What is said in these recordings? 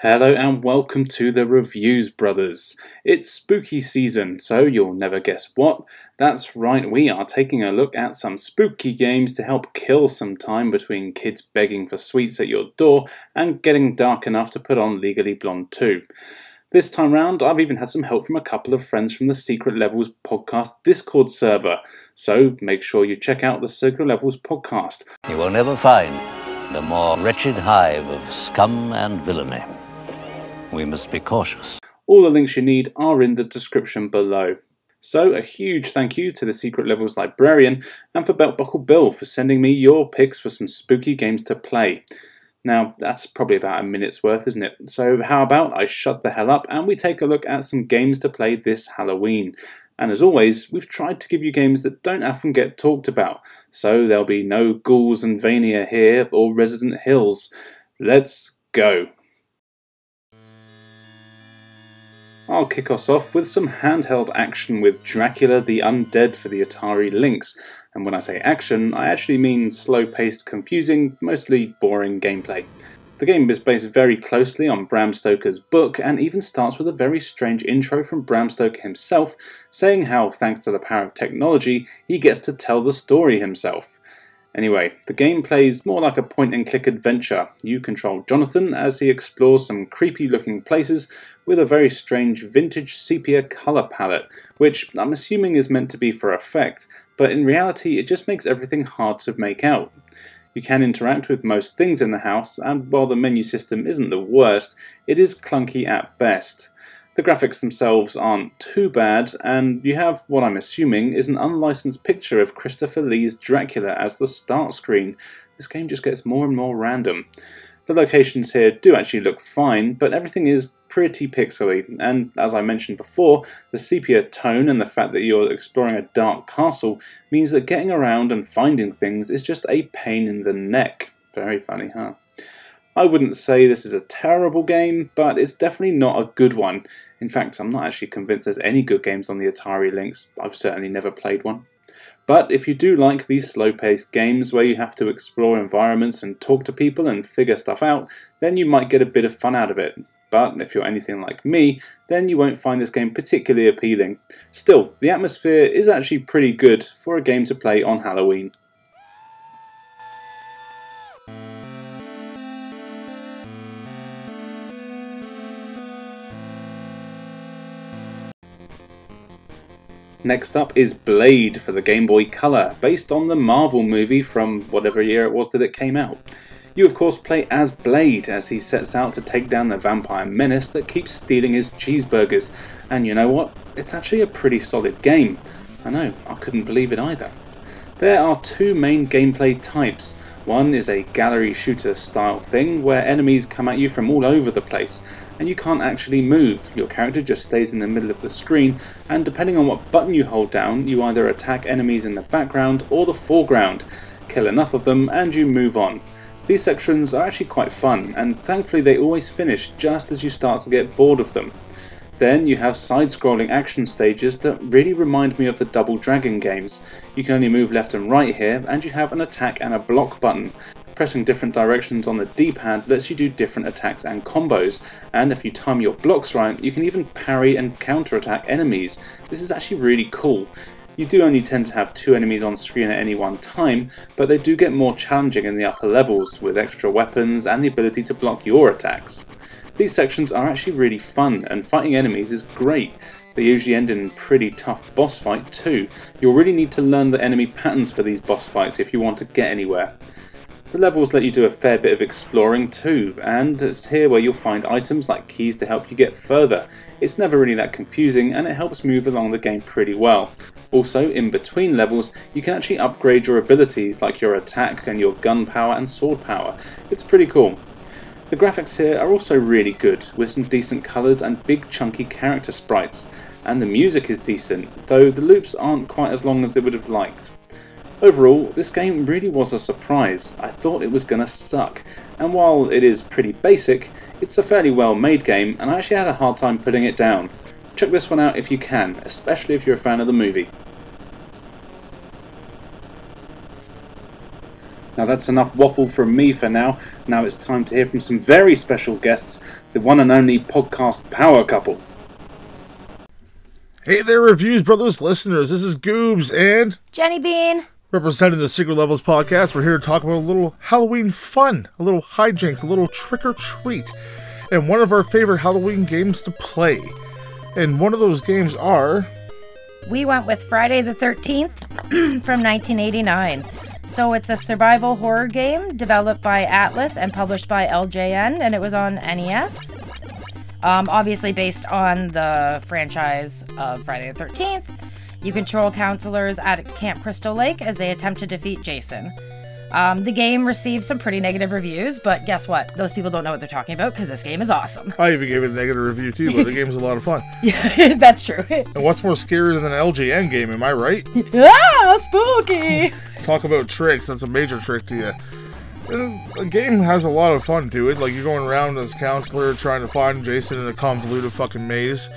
Hello and welcome to the Reviews Brothers. It's spooky season, so you'll never guess what. That's right, we are taking a look at some spooky games to help kill some time between kids begging for sweets at your door and getting dark enough to put on Legally Blonde 2. This time round, I've even had some help from a couple of friends from the Secret Levels podcast Discord server, so make sure you check out the Secret Levels podcast. You will never find a more wretched hive of scum and villainy. We must be cautious. All the links you need are in the description below. So a huge thank you to the Secret Levels Librarian and for Beltbuckle Bill for sending me your picks for some spooky games to play. Now that's probably about a minute's worth, isn't it? So how about I shut the hell up and we take a look at some games to play this Halloween. And as always, we've tried to give you games that don't often get talked about. So there'll be no Ghouls and Vania here or Resident Hills. Let's go. I'll kick us off with some handheld action with Dracula the Undead for the Atari Lynx. And when I say action, I actually mean slow-paced, confusing, mostly boring gameplay. The game is based very closely on Bram Stoker's book and even starts with a very strange intro from Bram Stoker himself, saying how, thanks to the power of technology, he gets to tell the story himself. Anyway, the game plays more like a point-and-click adventure. You control Jonathan as he explores some creepy-looking places with a very strange vintage sepia colour palette, which I'm assuming is meant to be for effect, but in reality it just makes everything hard to make out. You can interact with most things in the house, and while the menu system isn't the worst, it is clunky at best. The graphics themselves aren't too bad, and you have what I'm assuming is an unlicensed picture of Christopher Lee's Dracula as the start screen. This game just gets more and more random. The locations here do actually look fine, but everything is pretty pixely, and as I mentioned before, the sepia tone and the fact that you're exploring a dark castle means that getting around and finding things is just a pain in the neck. Very funny, huh? I wouldn't say this is a terrible game, but it's definitely not a good one. In fact, I'm not actually convinced there's any good games on the Atari Lynx. I've certainly never played one. But if you do like these slow-paced games where you have to explore environments and talk to people and figure stuff out, then you might get a bit of fun out of it. But if you're anything like me, then you won't find this game particularly appealing. Still, the atmosphere is actually pretty good for a game to play on Halloween. Next up is Blade for the Game Boy Color, based on the Marvel movie from whatever year it was that it came out. You of course play as Blade as he sets out to take down the vampire menace that keeps stealing his cheeseburgers, and you know what? It's actually a pretty solid game. I know, I couldn't believe it either. There are two main gameplay types. One is a gallery shooter style thing where enemies come at you from all over the place and you can't actually move. Your character just stays in the middle of the screen, and depending on what button you hold down, you either attack enemies in the background or the foreground, kill enough of them and you move on. These sections are actually quite fun, and thankfully they always finish just as you start to get bored of them. Then you have side-scrolling action stages that really remind me of the Double Dragon games. You can only move left and right here, and you have an attack and a block button. Pressing different directions on the D-pad lets you do different attacks and combos, and if you time your blocks right, you can even parry and counter-attack enemies. This is actually really cool. You do only tend to have two enemies on screen at any one time, but they do get more challenging in the upper levels, with extra weapons and the ability to block your attacks. These sections are actually really fun, and fighting enemies is great. They usually end in a pretty tough boss fight too. You'll really need to learn the enemy patterns for these boss fights if you want to get anywhere. The levels let you do a fair bit of exploring too, and it's here where you'll find items like keys to help you get further. It's never really that confusing, and it helps move along the game pretty well. Also, in between levels, you can actually upgrade your abilities like your attack and your gun power and sword power. It's pretty cool. The graphics here are also really good, with some decent colours and big chunky character sprites, and the music is decent, though the loops aren't quite as long as I would have liked. Overall, this game really was a surprise. I thought it was gonna suck, and while it is pretty basic, it's a fairly well made game, and I actually had a hard time putting it down. Check this one out if you can, especially if you're a fan of the movie. Now that's enough waffle from me for now. Now it's time to hear from some very special guests, the one and only podcast power couple. Hey there, Reviews Brothers listeners. This is Goobz and Jenny Bean. Representing the Secret Levels podcast, we're here to talk about a little Halloween fun, a little hijinks, a little trick-or-treat, and one of our favorite Halloween games to play. And one of those games are... We went with Friday the 13th from 1989. So it's a survival horror game developed by Atlas and published by LJN, and it was on NES. Obviously based on the franchise of Friday the 13th. You control counselors at Camp Crystal Lake as they attempt to defeat Jason. The game received some pretty negative reviews, but guess what? Those people don't know what they're talking about because this game is awesome. I even gave it a negative review too, but the game's a lot of fun. Yeah, that's true. And what's more scary than an LJN game, am I right? Ah, spooky! Talk about tricks, that's a major trick to you. And the game has a lot of fun to it, like you're going around as counselor trying to find Jason in a convoluted fucking maze.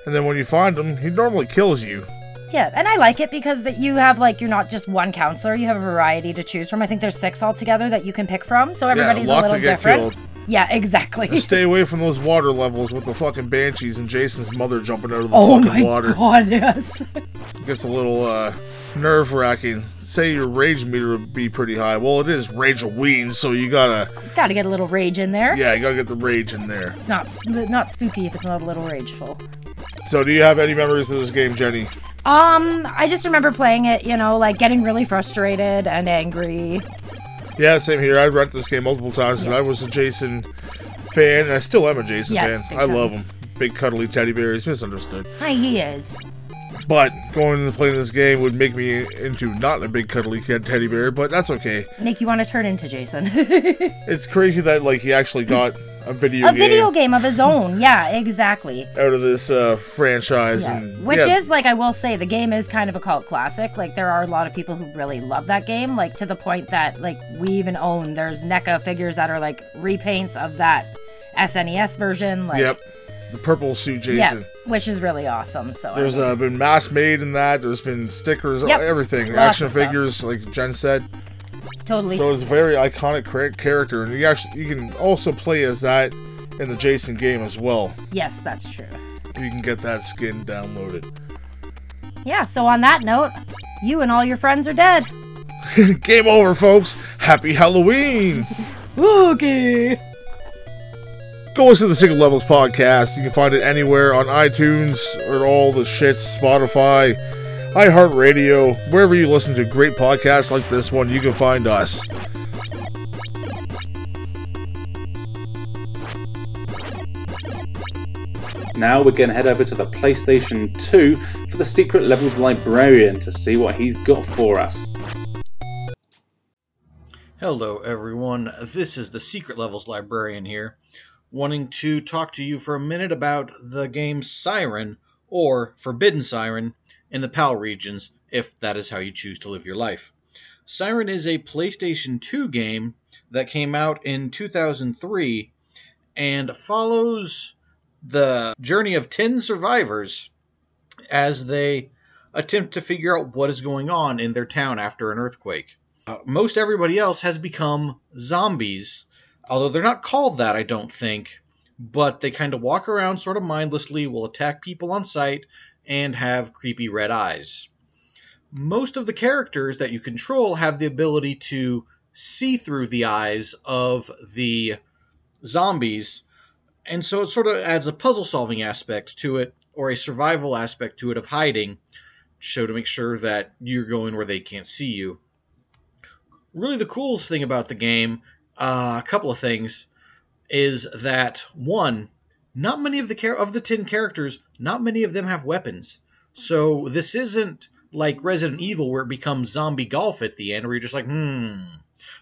And then when you find him, he normally kills you. Yeah, and I like it because that you have, like, you're not just one counselor, you have a variety to choose from. I think there's 6 altogether that you can pick from, so everybody's a little different. Killed. Yeah, exactly. And stay away from those water levels with the fucking banshees and Jason's mother jumping out of the fucking water. Oh my god, yes. It gets a little nerve-wracking. Say your rage meter would be pretty high. Well, it is Rage-a-ween, so you gotta get a little rage in there. Yeah, you gotta get the rage in there. It's not spooky if it's not a little rageful. So, do you have any memories of this game, Jenny? I just remember playing it, you know, like getting really frustrated and angry. Yeah, same here. I've rented this game multiple times, and I was a Jason fan, and I still am a Jason fan. I love him. Big cuddly teddy bear. He's misunderstood. Hi, he is. But going and playing this game would make me into not a big cuddly teddy bear, but that's okay. Make you want to turn into Jason. It's crazy that like he actually got a video game of his own. Yeah, exactly. Out of this franchise. Yeah. And, Which is, like, I will say, the game is kind of a cult classic. Like, there are a lot of people who really love that game, like, to the point that, like, we even own, there's NECA figures that are, like, repaints of that SNES version. Like, yep. The purple suit Jason. Yeah, which is really awesome. So there's been masks made in that. There's been stickers, everything. Lots action figures, like Jen said. Totally. So it's a very iconic character, and you can also play as that in the Jason game as well. Yes, that's true. You can get that skin downloaded. Yeah. So on that note, you and all your friends are dead. Game over, folks. Happy Halloween. Spooky. Go listen to the Secret Levels podcast. You can find it anywhere on iTunes or all the shits, Spotify, iHeartRadio, wherever you listen to great podcasts like this one, you can find us. Now we're going to head over to the PlayStation 2 for the Secret Levels Librarian to see what he's got for us. Hello everyone, this is the Secret Levels Librarian here, wanting to talk to you for a minute about the game Siren, or Forbidden Siren, in the PAL regions, if that is how you choose to live your life. Siren is a PlayStation 2 game that came out in 2003 and follows the journey of 10 survivors as they attempt to figure out what is going on in their town after an earthquake. Most everybody else has become zombies, although they're not called that, I don't think, but they kind of walk around sort of mindlessly, will attack people on sight, and have creepy red eyes. Most of the characters that you control have the ability to see through the eyes of the zombies, and so it sort of adds a puzzle-solving aspect to it, or a survival aspect to it of hiding, so to make sure that you're going where they can't see you. Really the coolest thing about the game, a couple of things, is that, one, not many of the 10 characters, not many of them have weapons. So this isn't like Resident Evil where it becomes zombie golf at the end, where you're just like,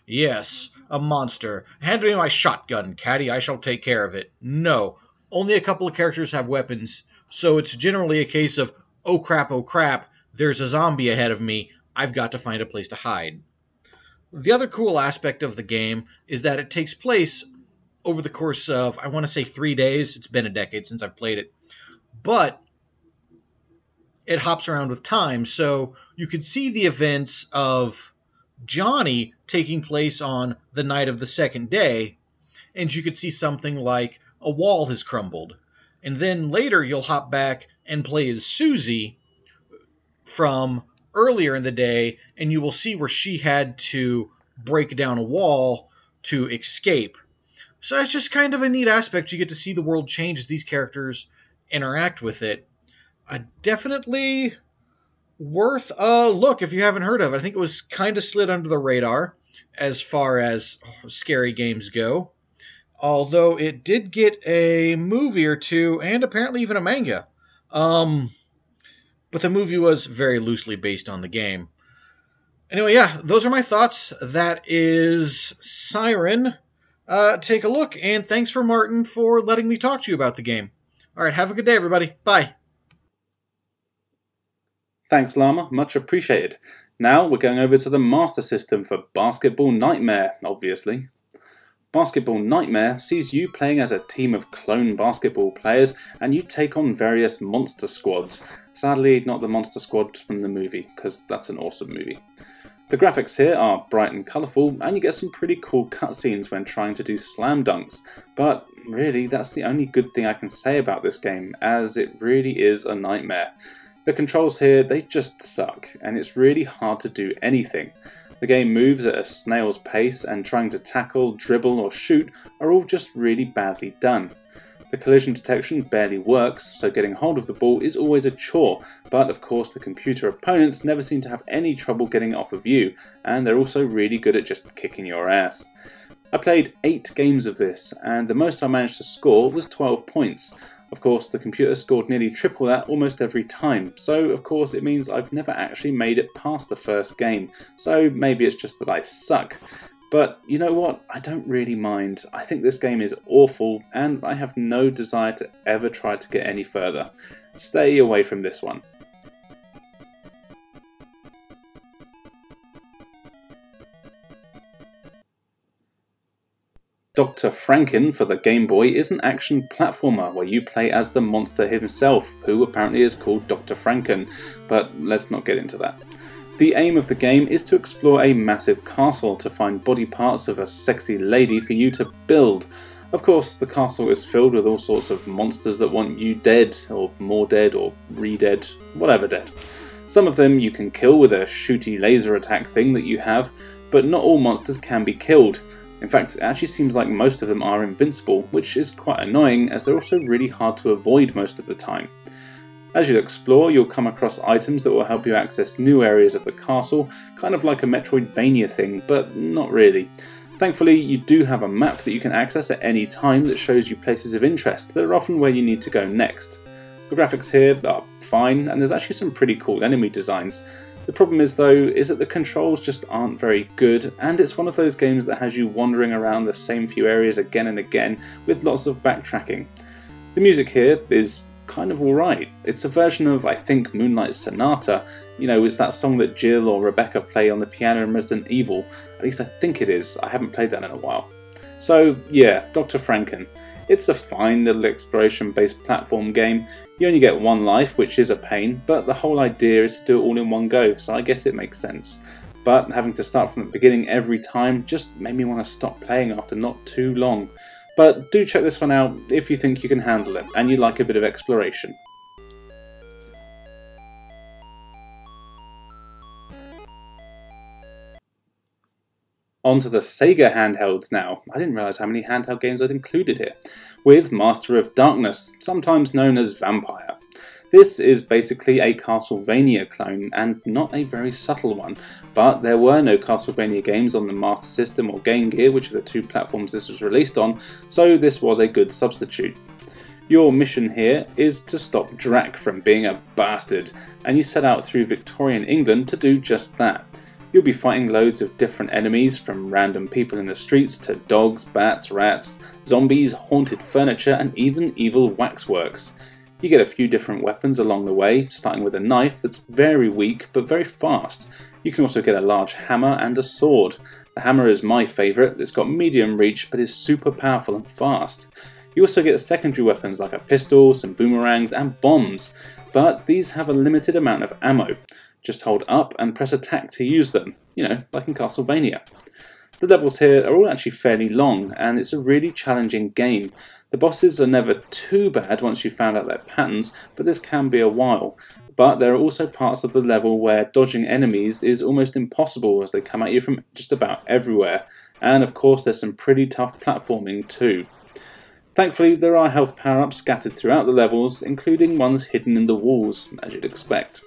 yes, a monster. Hand me my shotgun, Caddy, I shall take care of it. No, only a couple of characters have weapons, so it's generally a case of, oh crap, there's a zombie ahead of me, I've got to find a place to hide. The other cool aspect of the game is that it takes place over the course of, I want to say 3 days. It's been a decade since I've played it. But it hops around with time, so you can see the events of Johnny taking place on the night of the second day, and you could see something like a wall has crumbled. And then later you'll hop back and play as Susie from earlier in the day, and you will see where she had to break down a wall to escape. So that's just kind of a neat aspect. You get to see the world change as these characters interact with it. Definitely worth a look if you haven't heard of it. I think it was kind of slid under the radar as far as scary games go. Although it did get a movie or two, and apparently even a manga. But the movie was very loosely based on the game. Anyway, yeah, those are my thoughts. That is Siren. Take a look, and thanks for Martin for letting me talk to you about the game. Alright, have a good day, everybody. Bye. Thanks, Llama. Much appreciated. Now we're going over to the Master System for Basketball Nightmare, obviously. Basketball Nightmare sees you playing as a team of clone basketball players, and you take on various monster squads. Sadly, not the monster squad from the movie, because that's an awesome movie. The graphics here are bright and colourful, and you get some pretty cool cutscenes when trying to do slam dunks, but really that's the only good thing I can say about this game, as it really is a nightmare. The controls here, they just suck, and it's really hard to do anything. The game moves at a snail's pace, and trying to tackle, dribble or shoot are all just really badly done. The collision detection barely works, so getting hold of the ball is always a chore, but of course the computer opponents never seem to have any trouble getting it off of you, and they're also really good at just kicking your ass. I played 8 games of this, and the most I managed to score was 12 points. Of course, the computer scored nearly triple that almost every time, so of course it means I've never actually made it past the first game, so maybe it's just that I suck. But you know what, I don't really mind. I think this game is awful, and I have no desire to ever try to get any further. Stay away from this one. Dr. Franken for the Game Boy is an action platformer where you play as the monster himself, who apparently is called Dr. Franken, but let's not get into that. The aim of the game is to explore a massive castle to find body parts of a sexy lady for you to build. Of course, the castle is filled with all sorts of monsters that want you dead, or more dead, or re-dead, whatever dead. Some of them you can kill with a shooty laser attack thing that you have, but not all monsters can be killed. In fact, it actually seems like most of them are invincible, which is quite annoying as they're also really hard to avoid most of the time. As you explore, you'll come across items that will help you access new areas of the castle, kind of like a Metroidvania thing, but not really. Thankfully, you do have a map that you can access at any time that shows you places of interest that are often where you need to go next. The graphics here are fine, and there's actually some pretty cool enemy designs. The problem is though, is that the controls just aren't very good, and it's one of those games that has you wandering around the same few areas again and again with lots of backtracking. The music here is kind of alright. It's a version of, I think, Moonlight Sonata, is that song that Jill or Rebecca play on the piano in Resident Evil. At least I think it is, I haven't played that in a while. So yeah, Dr. Franken. It's a fine little exploration-based platform game. You only get one life, which is a pain, but the whole idea is to do it all in one go, so I guess it makes sense. But having to start from the beginning every time just made me want to stop playing after not too long. But do check this one out if you think you can handle it, and you like a bit of exploration. On to the Sega handhelds now. I didn't realise how many handheld games I'd included here. With Master of Darkness, sometimes known as Vampire. This is basically a Castlevania clone, and not a very subtle one, but there were no Castlevania games on the Master System or Game Gear, which are the two platforms this was released on, so this was a good substitute. Your mission here is to stop Drac from being a bastard, and you set out through Victorian England to do just that. You'll be fighting loads of different enemies, from random people in the streets to dogs, bats, rats, zombies, haunted furniture, and even evil waxworks. You get a few different weapons along the way, starting with a knife that's very weak but very fast. You can also get a large hammer and a sword. The hammer is my favourite. It's got medium reach but is super powerful and fast. You also get secondary weapons like a pistol, some boomerangs and bombs, but these have a limited amount of ammo. Just hold up and press attack to use them, like in Castlevania. The levels here are all actually fairly long, and it's a really challenging game. The bosses are never too bad once you've found out their patterns, but this can be a while. But there are also parts of the level where dodging enemies is almost impossible as they come at you from just about everywhere. And of course there's some pretty tough platforming too. Thankfully there are health power-ups scattered throughout the levels, including ones hidden in the walls, as you'd expect.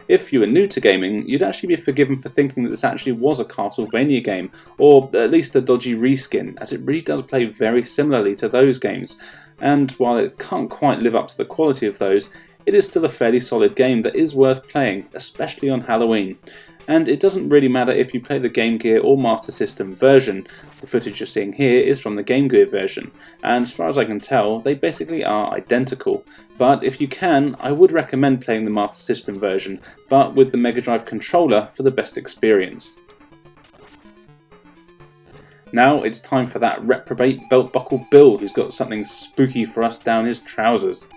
If you were new to gaming, you'd actually be forgiven for thinking that this actually was a Castlevania game, or at least a dodgy reskin, as it really does play very similarly to those games, and while it can't quite live up to the quality of those, it is still a fairly solid game that is worth playing, especially on Halloween. And it doesn't really matter if you play the Game Gear or Master System version. The footage you're seeing here is from the Game Gear version, and as far as I can tell, they basically are identical. But if you can, I would recommend playing the Master System version, but with the Mega Drive controller for the best experience. Now it's time for that reprobate Beltbuckle Bill, who's got something spooky for us down his trousers.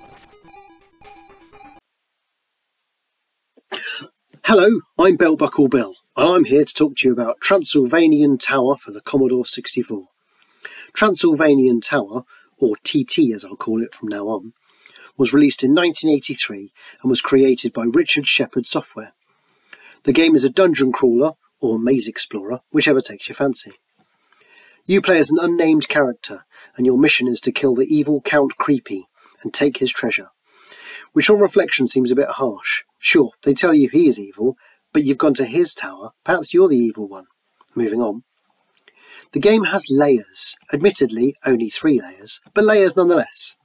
Hello, I'm Beltbuckle Bill, and I'm here to talk to you about Transylvanian Tower for the Commodore 64. Transylvanian Tower, or TT as I'll call it from now on, was released in 1983 and was created by Richard Shepherd Software. The game is a dungeon crawler, or maze explorer, whichever takes your fancy. You play as an unnamed character, and your mission is to kill the evil Count Creepy and take his treasure, which on reflection seems a bit harsh. Sure, they tell you he is evil, but you've gone to his tower, perhaps you're the evil one. Moving on. The game has layers, admittedly only 3 layers, but layers nonetheless.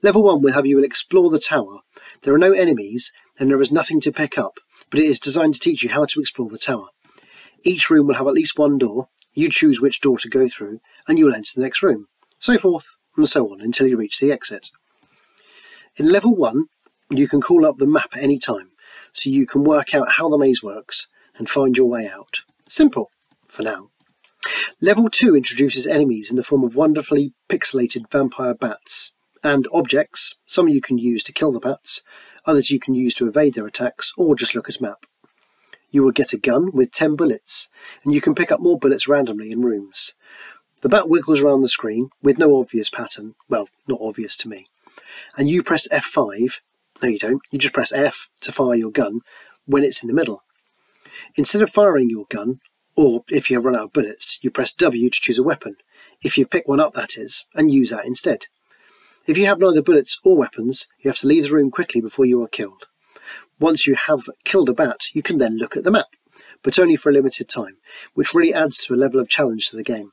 Level 1 will have you explore the tower. There are no enemies, and there is nothing to pick up, but it is designed to teach you how to explore the tower. Each room will have at least one door, you choose which door to go through, and you will enter the next room, so forth and so on until you reach the exit. In Level 1, you can call up the map at any time, so you can work out how the maze works and find your way out. Simple, for now. Level 2 introduces enemies in the form of wonderfully pixelated vampire bats, and objects. Some you can use to kill the bats, others you can use to evade their attacks, or just look at map. You will get a gun with 10 bullets, and you can pick up more bullets randomly in rooms. The bat wiggles around the screen with no obvious pattern, well, not obvious to me, and you press F5. No, you don't. You just press F to fire your gun when it's in the middle. Instead of firing your gun, or if you have run out of bullets, you press W to choose a weapon, if you've picked one up that is, and use that instead. If you have neither bullets or weapons, you have to leave the room quickly before you are killed. Once you have killed a bat, you can then look at the map, but only for a limited time, which really adds to a level of challenge to the game.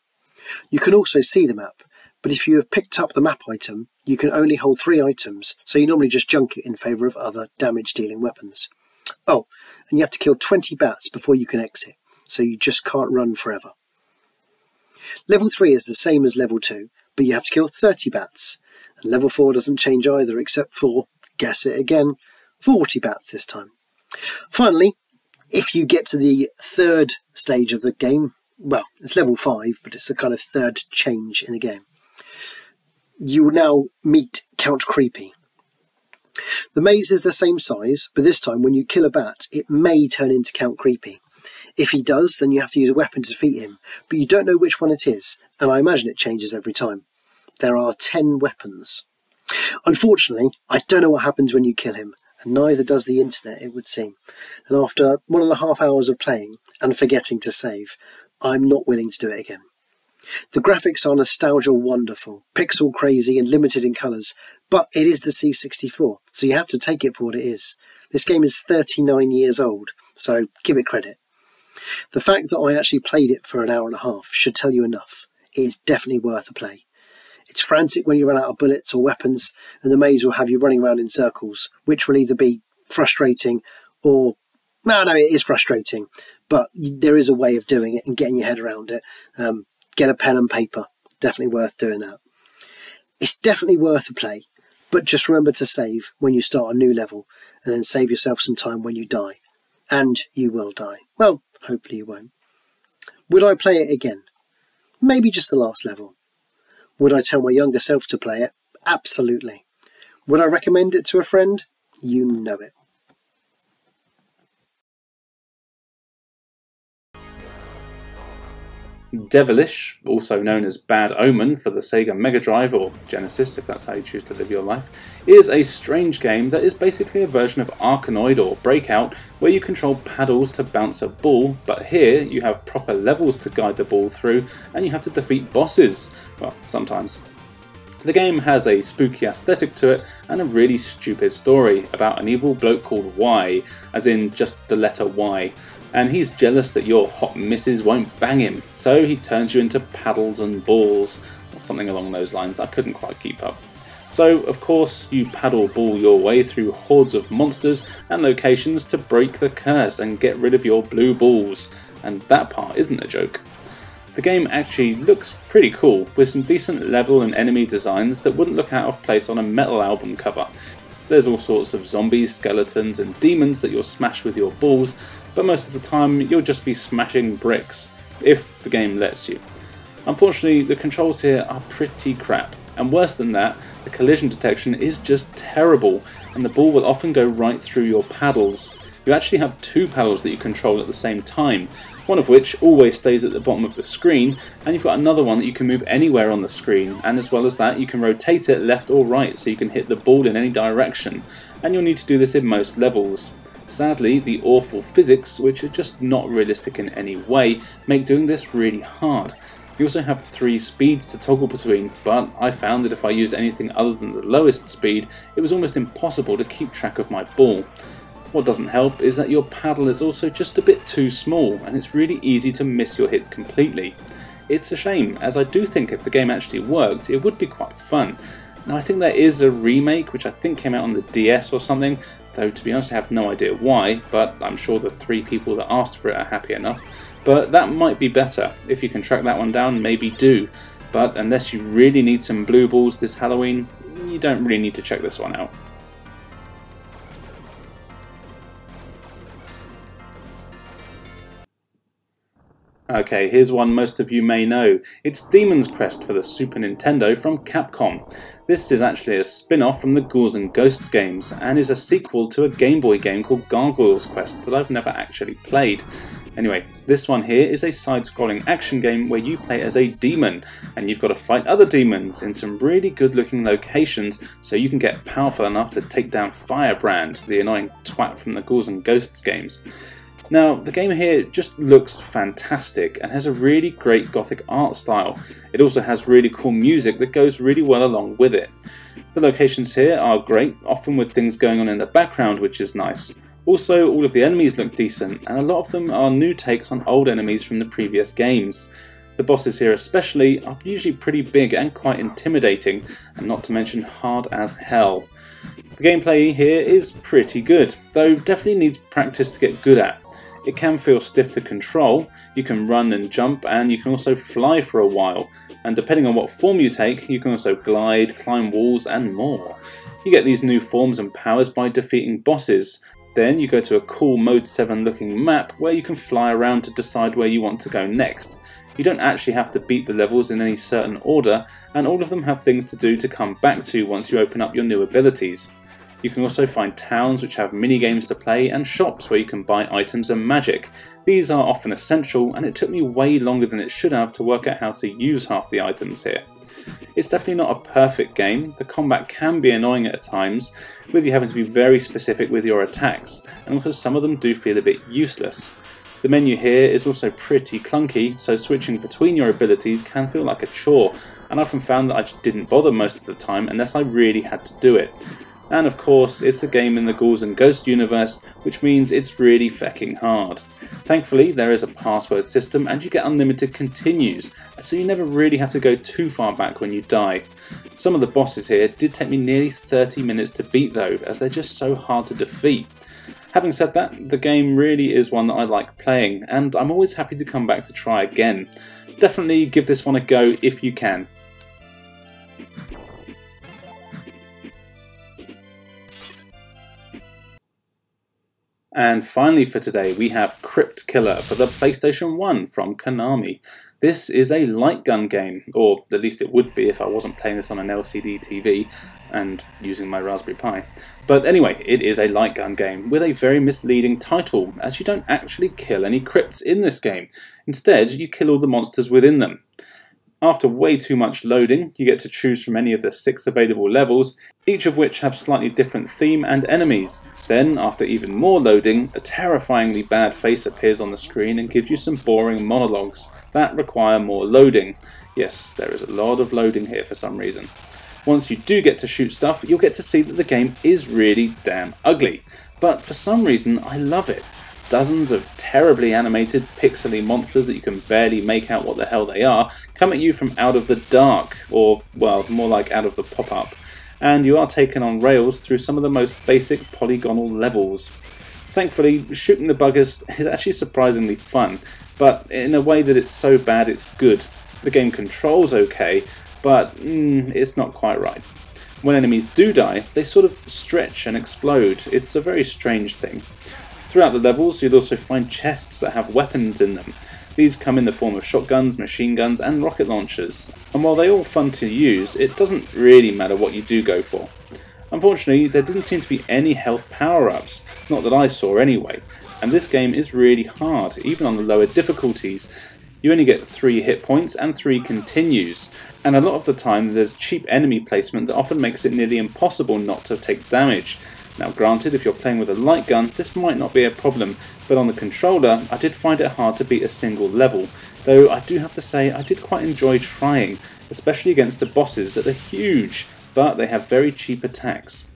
You can also see the map, but if you have picked up the map item, you can only hold 3 items, so you normally just junk it in favour of other damage-dealing weapons. Oh, and you have to kill 20 bats before you can exit, so you just can't run forever. Level 3 is the same as Level 2, but you have to kill 30 bats, and Level 4 doesn't change either except for, guess it again, 40 bats this time. Finally, if you get to the 3rd stage of the game, well, it's Level 5, but it's the kind of 3rd change in the game, you will now meet Count Creepy. The maze is the same size, but this time when you kill a bat, it may turn into Count Creepy. If he does, then you have to use a weapon to defeat him, but you don't know which one it is, and I imagine it changes every time. There are 10 weapons. Unfortunately, I don't know what happens when you kill him, and neither does the internet, it would seem. And after 1.5 hours of playing, and forgetting to save, I'm not willing to do it again. The graphics are nostalgia wonderful, pixel crazy and limited in colours, but it is the C64, so you have to take it for what it is. This game is 39 years old, so give it credit. The fact that I actually played it for an hour and a half should tell you enough. It is definitely worth a play. It's frantic when you run out of bullets or weapons, and the maze will have you running around in circles, which will either be frustrating or... No, it is frustrating, but there is a way of doing it and getting your head around it. Get a pen and paper. Definitely worth doing that. It's definitely worth a play, but just remember to save when you start a new level, and then save yourself some time when you die. And you will die. Well, hopefully you won't. Would I play it again? Maybe just the last level. Would I tell my younger self to play it? Absolutely. Would I recommend it to a friend? You know it. Devilish, also known as Bad Omen for the Sega Mega Drive or Genesis, if that's how you choose to live your life, is a strange game that is basically a version of Arkanoid or Breakout, where you control paddles to bounce a ball, but here you have proper levels to guide the ball through, and you have to defeat bosses. Well, sometimes. The game has a spooky aesthetic to it and a really stupid story about an evil bloke called Y, as in just the letter Y, and he's jealous that your hot missus won't bang him, so he turns you into paddles and balls, or something along those lines. I couldn't quite keep up. So, of course, you paddle ball your way through hordes of monsters and locations to break the curse and get rid of your blue balls, and that part isn't a joke. The game actually looks pretty cool, with some decent level and enemy designs that wouldn't look out of place on a metal album cover. There's all sorts of zombies, skeletons and demons that you'll smash with your balls, but most of the time you'll just be smashing bricks, if the game lets you. Unfortunately, the controls here are pretty crap, and worse than that, the collision detection is just terrible, and the ball will often go right through your paddles. You actually have two paddles that you control at the same time, one of which always stays at the bottom of the screen, and you've got another one that you can move anywhere on the screen, and as well as that you can rotate it left or right so you can hit the ball in any direction, and you'll need to do this in most levels. Sadly, the awful physics, which are just not realistic in any way, make doing this really hard. You also have 3 speeds to toggle between, but I found that if I used anything other than the lowest speed, it was almost impossible to keep track of my ball. What doesn't help is that your paddle is also just a bit too small, and it's really easy to miss your hits completely. It's a shame, as I do think if the game actually worked, it would be quite fun. Now I think there is a remake which I think came out on the DS or something, though to be honest I have no idea why, but I'm sure the 3 people that asked for it are happy enough. But that might be better. If you can track that one down, maybe do. But unless you really need some blue balls this Halloween, you don't really need to check this one out. Okay, here's one most of you may know. It's Demon's Crest for the Super Nintendo from Capcom. This is actually a spin-off from the Ghouls and Ghosts games, and is a sequel to a Game Boy game called Gargoyles Quest that I've never actually played. Anyway, this one here is a side-scrolling action game where you play as a demon, and you've got to fight other demons in some really good-looking locations so you can get powerful enough to take down Firebrand, the annoying twat from the Ghouls and Ghosts games. Now, the game here just looks fantastic and has a really great gothic art style. It also has really cool music that goes really well along with it. The locations here are great, often with things going on in the background, which is nice. Also, all of the enemies look decent, and a lot of them are new takes on old enemies from the previous games. The bosses here especially are usually pretty big and quite intimidating, and not to mention hard as hell. The gameplay here is pretty good, though definitely needs practice to get good at. It can feel stiff to control, you can run and jump, and you can also fly for a while, and depending on what form you take, you can also glide, climb walls and more. You get these new forms and powers by defeating bosses. Then you go to a cool Mode 7 looking map where you can fly around to decide where you want to go next. You don't actually have to beat the levels in any certain order, and all of them have things to do to come back to once you open up your new abilities. You can also find towns which have mini-games to play and shops where you can buy items and magic. These are often essential, and it took me way longer than it should have to work out how to use half the items here. It's definitely not a perfect game. The combat can be annoying at times, with you having to be very specific with your attacks, and also some of them do feel a bit useless. The menu here is also pretty clunky, so switching between your abilities can feel like a chore, and I often found that I just didn't bother most of the time unless I really had to do it. And of course, it's a game in the Ghouls and Ghosts universe, which means it's really fecking hard. Thankfully, there is a password system and you get unlimited continues, so you never really have to go too far back when you die. Some of the bosses here did take me nearly 30 minutes to beat though, as they're just so hard to defeat. Having said that, the game really is one that I like playing, and I'm always happy to come back to try again. Definitely give this one a go if you can. And finally for today, we have Crypt Killer for the PlayStation 1 from Konami. This is a light gun game, or at least it would be if I wasn't playing this on an LCD TV and using my Raspberry Pi. But anyway, it is a light gun game with a very misleading title, as you don't actually kill any crypts in this game. Instead, you kill all the monsters within them. After way too much loading, you get to choose from any of the 6 available levels, each of which have slightly different theme and enemies. Then, after even more loading, a terrifyingly bad face appears on the screen and gives you some boring monologues that require more loading. Yes, there is a lot of loading here for some reason. Once you do get to shoot stuff, you'll get to see that the game is really damn ugly. But for some reason, I love it. Dozens of terribly animated, pixely monsters that you can barely make out what the hell they are come at you from out of the dark, or, well, more like out of the pop-up. And you are taken on rails through some of the most basic polygonal levels. Thankfully, shooting the buggers is actually surprisingly fun, but in a way that it's so bad it's good. The game controls okay, but it's not quite right. When enemies do die, they sort of stretch and explode. It's a very strange thing. Throughout the levels, you'll also find chests that have weapons in them. These come in the form of shotguns, machine guns and rocket launchers, and while they're all fun to use, it doesn't really matter what you do go for. Unfortunately, there didn't seem to be any health power-ups, not that I saw anyway, and this game is really hard, even on the lower difficulties. You only get 3 hit points and 3 continues, and a lot of the time there's cheap enemy placement that often makes it nearly impossible not to take damage. Now granted, if you're playing with a light gun, this might not be a problem, but on the controller I did find it hard to beat a single level, though I do have to say I did quite enjoy trying, especially against the bosses that are huge, but they have very cheap attacks.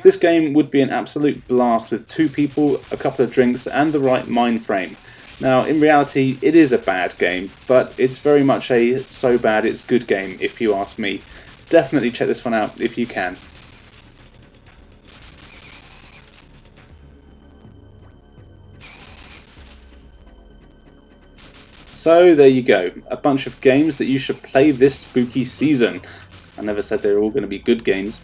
This game would be an absolute blast with 2 people, a couple of drinks and the right mind frame. Now in reality it is a bad game, but it's very much a so bad it's good game if you ask me. Definitely check this one out if you can. So there you go, a bunch of games that you should play this spooky season. I never said they were all going to be good games.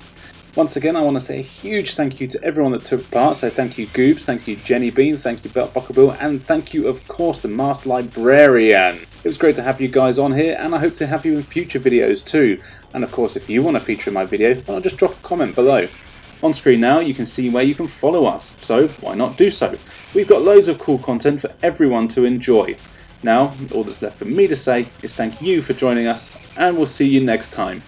Once again, I want to say a huge thank you to everyone that took part. So thank you Goobz, thank you Jenny Bean, thank you Beltbuckle, and thank you of course the Masked Librarian. It was great to have you guys on here, and I hope to have you in future videos too. And of course, if you want to feature in my video, well, just drop a comment below. On screen now you can see where you can follow us, so why not do so? We've got loads of cool content for everyone to enjoy. Now, all that's left for me to say is thank you for joining us, and we'll see you next time.